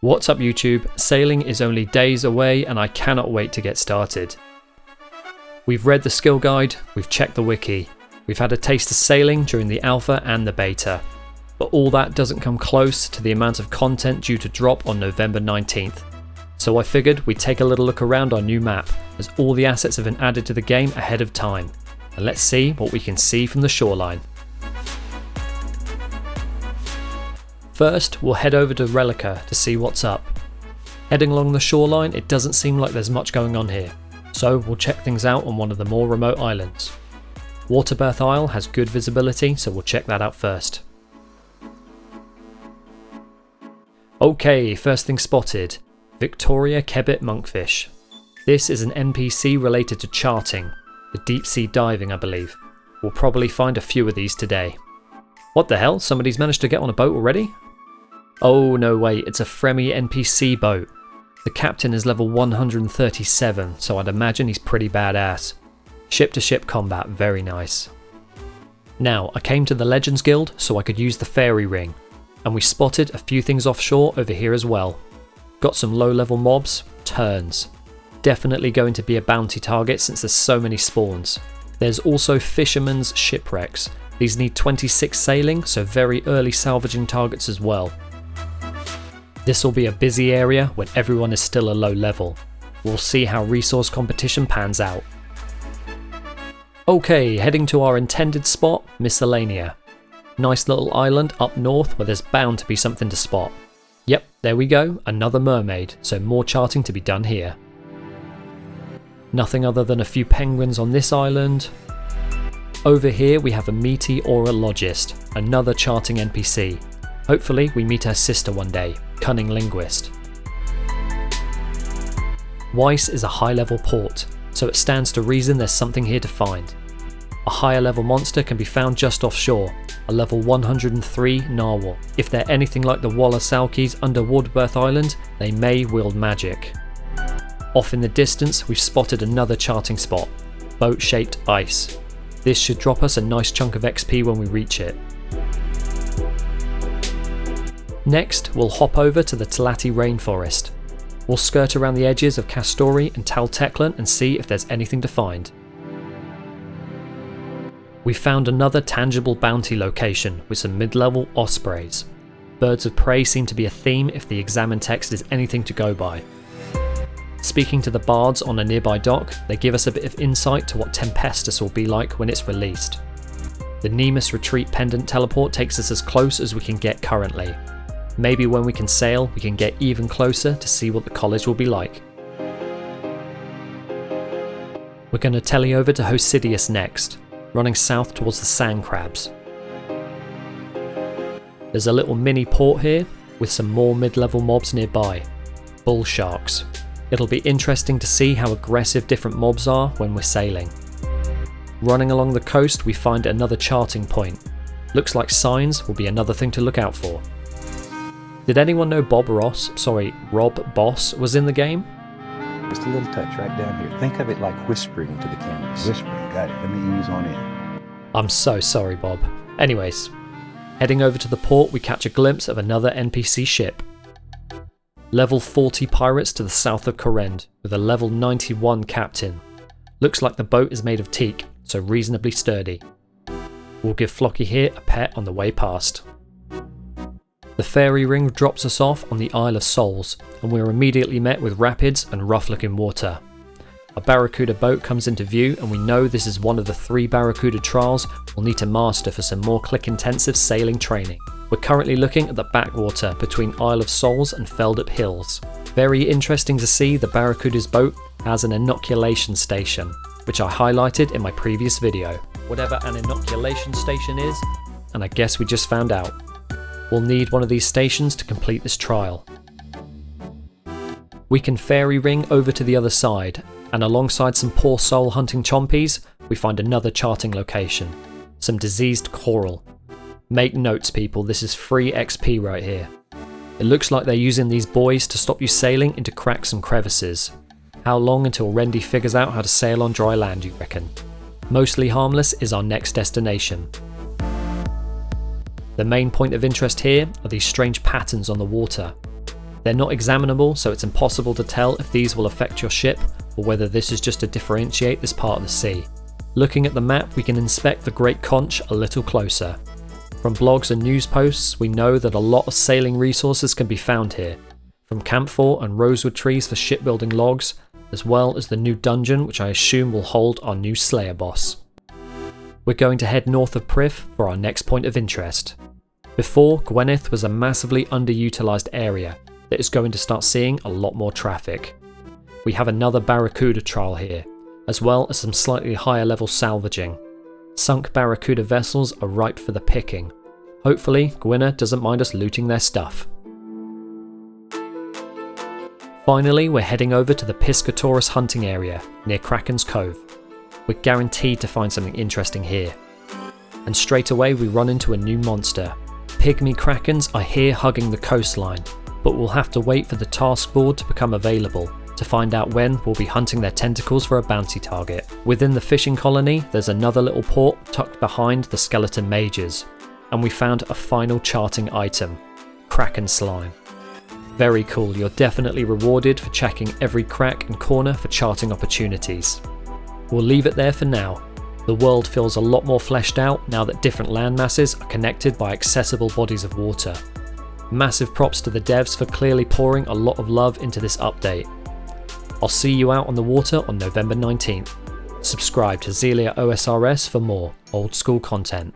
What's up YouTube? Sailing is only days away and I cannot wait to get started. We've read the skill guide, we've checked the wiki, we've had a taste of sailing during the alpha and the beta, but all that doesn't come close to the amount of content due to drop on November 19th. So I figured we'd take a little look around our new map, as all the assets have been added to the game ahead of time. And let's see what we can see from the shoreline. First, we'll head over to Relica to see what's up. Heading along the shoreline, it doesn't seem like there's much going on here, so we'll check things out on one of the more remote islands. Waterbirth Isle has good visibility, so we'll check that out first. Okay, first thing spotted. Victoria Kebbit Monkfish. This is an NPC related to charting, the deep sea diving I believe. We'll probably find a few of these today. What the hell, somebody's managed to get on a boat already? Oh no way, it's a Fremy NPC boat. The captain is level 137, so I'd imagine he's pretty badass. Ship to ship combat, very nice. Now, I came to the Legends Guild so I could use the fairy ring, and we spotted a few things offshore over here as well. Got some low level mobs, terns. Definitely going to be a bounty target since there's so many spawns. There's also fishermen's shipwrecks. These need 26 sailing, so very early salvaging targets as well. This will be a busy area when everyone is still a low level. We'll see how resource competition pans out. Okay, heading to our intended spot, Miscellanea. Nice little island up north where there's bound to be something to spot. Yep, there we go, another mermaid, so more charting to be done here. Nothing other than a few penguins on this island. Over here we have a meaty orologist, another charting NPC. Hopefully we meet her sister one day, Cunning Linguist. Weiss is a high level port, so it stands to reason there's something here to find. A higher level monster can be found just offshore, a level 103 narwhal. If they're anything like the Wallasalkies under Waterbirth Island, they may wield magic. Off in the distance we've spotted another charting spot, boat-shaped ice. This should drop us a nice chunk of XP when we reach it. Next, we'll hop over to the Talati rainforest. We'll skirt around the edges of Castori and Talteclan and see if there's anything to find. We found another tangible bounty location with some mid-level ospreys. Birds of prey seem to be a theme if the examine text is anything to go by. Speaking to the bards on a nearby dock, they give us a bit of insight to what Tempestus will be like when it's released. The Nemus Retreat Pendant teleport takes us as close as we can get currently. Maybe when we can sail, we can get even closer to see what the college will be like. We're going to telly over to Hosidius next, running south towards the sand crabs. There's a little mini port here, with some more mid-level mobs nearby. Bull sharks. It'll be interesting to see how aggressive different mobs are when we're sailing. Running along the coast we find another charting point. Looks like signs will be another thing to look out for. Did anyone know Rob Boss was in the game? Just a little touch right down here. Think of it like whispering to the canvas. Whispering, got it. Let me ease on in. I'm so sorry, Bob. Anyways, heading over to the port we catch a glimpse of another NPC ship. Level 40 pirates to the south of Korend, with a level 91 captain. Looks like the boat is made of teak, so reasonably sturdy. We'll give Flocky here a pet on the way past. The fairy ring drops us off on the Isle of Souls, and we're immediately met with rapids and rough looking water. A Barracuda boat comes into view, and we know this is one of the 3 Barracuda trials we'll need to master for some more click intensive sailing training. We're currently looking at the backwater between Isle of Souls and Feldup Hills. Very interesting to see the Barracuda's boat has an inoculation station, which I highlighted in my previous video. Whatever an inoculation station is, and I guess we just found out. We'll need one of these stations to complete this trial. We can fairy ring over to the other side, and alongside some poor soul hunting chompies, we find another charting location. Some diseased coral. Make notes people, this is free XP right here. It looks like they're using these buoys to stop you sailing into cracks and crevices. How long until Rendy figures out how to sail on dry land, you reckon? Mostly harmless is our next destination. The main point of interest here are these strange patterns on the water. They're not examinable, so it's impossible to tell if these will affect your ship or whether this is just to differentiate this part of the sea. Looking at the map, we can inspect the Great Conch a little closer. From blogs and news posts, we know that a lot of sailing resources can be found here, from camphor and rosewood trees for shipbuilding logs, as well as the new dungeon which I assume will hold our new Slayer boss. We're going to head north of Prif for our next point of interest. Before, Gwynedd was a massively underutilised area that is going to start seeing a lot more traffic. We have another Barracuda trial here, as well as some slightly higher level salvaging. Sunk Barracuda vessels are ripe for the picking. Hopefully, Gwynedd doesn't mind us looting their stuff. Finally, we're heading over to the Piscatoris hunting area near Kraken's Cove. We're guaranteed to find something interesting here. And straight away we run into a new monster. Pygmy Krakens are here hugging the coastline, but we'll have to wait for the task board to become available to find out when we'll be hunting their tentacles for a bounty target. Within the fishing colony, there's another little port tucked behind the skeleton mages, and we found a final charting item, Kraken Slime. Very cool, you're definitely rewarded for checking every crack and corner for charting opportunities. We'll leave it there for now. The world feels a lot more fleshed out now that different land masses are connected by accessible bodies of water. Massive props to the devs for clearly pouring a lot of love into this update. I'll see you out on the water on November 19th. Subscribe to Zelia OSRS for more old school content.